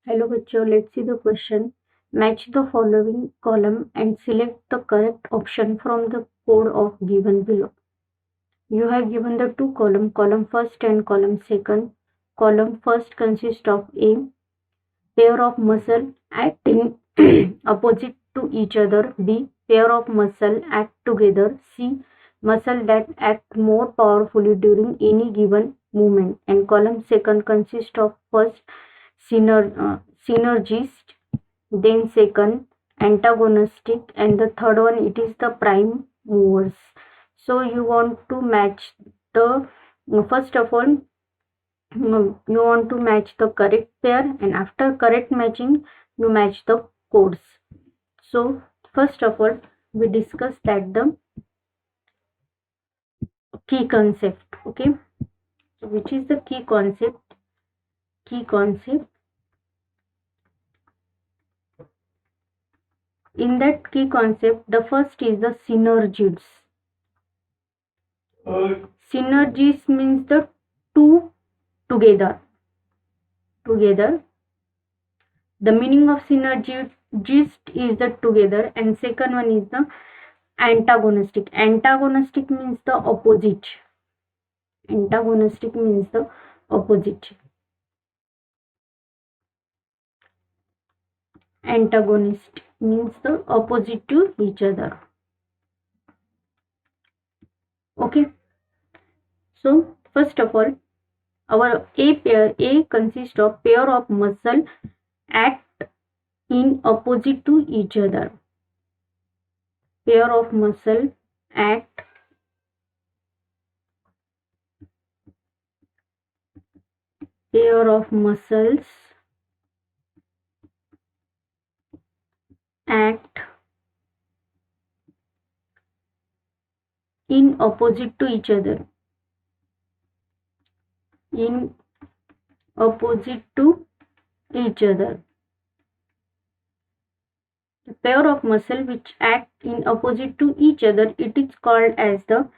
Hello bachcho, let's see the question. Match the following column and select the correct option from the code of given below. You have given the two column first and column second. Column first consists of A, pair of muscle acting opposite to each other. B, pair of muscle act together. C, muscle that act more powerfully during any given movement. And column second consists of first synergist, then second antagonistic, and the third one it is the prime movers. So you want to match the first of all you want to match the correct pair, and after correct matching you match the codes. So first of all we discuss that the key concept. Okay, so which is the key concept. In that key concept, the first is the synergies. Synergies means the two together. The meaning of synergist is the together, and second one is the antagonistic. Antagonistic means the opposite. Antagonistic means the opposite. Antagonist means the opposite to each other. Okay. So first of all, our A consists of pair of muscle act in opposite to each other. Pair of muscle act pair of muscles act in opposite to each other. In opposite to each other. The pair of muscle which act in opposite to each other, it is called as the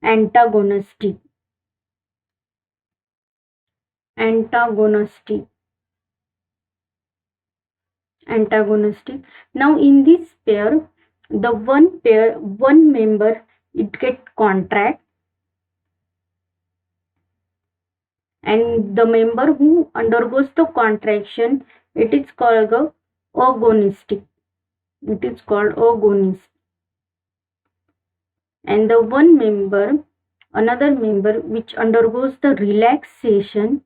antagonistic. Antagonistic. Now in this pair, the one member it get contract, and the member who undergoes the contraction, it is called the agonistic. It is called agonist. And the another member which undergoes the relaxation,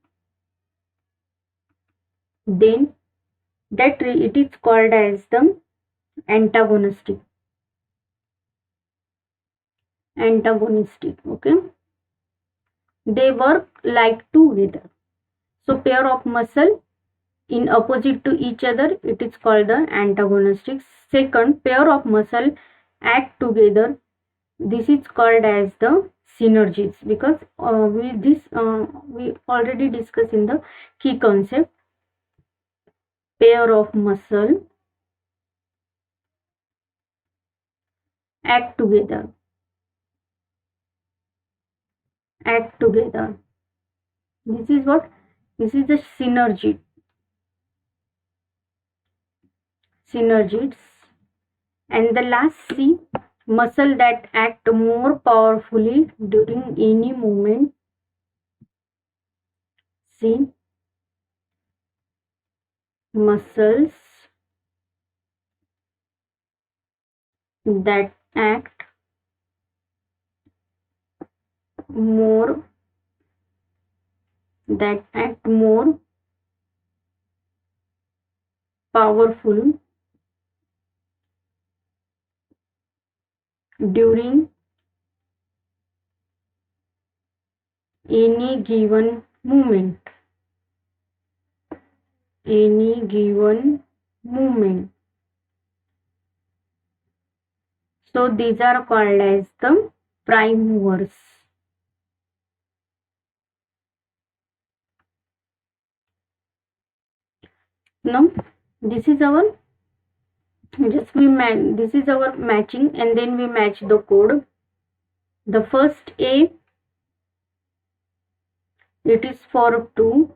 then that it is called as the antagonistic. Okay, they work like together. So pair of muscle in opposite to each other, it is called the antagonistic. Second, pair of muscle act together, this is called as the synergies, because we already discussed in the key concept. Pair of muscle act together. This is what? This is the synergies. And the last C, muscle that act more powerfully during any movement. C, muscles that act more powerful during any given movement. So these are called as the prime movers. Now this is our this is our matching, and then we match the code. The first A, it is for 2,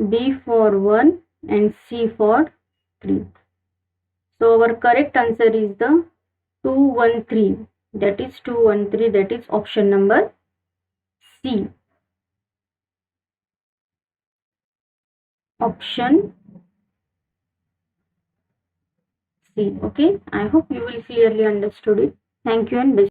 B for 1 and C for 3. So our correct answer is the 213. That is 213. That is option number C. Option C. Okay. I hope you will clearly understood it. Thank you and best.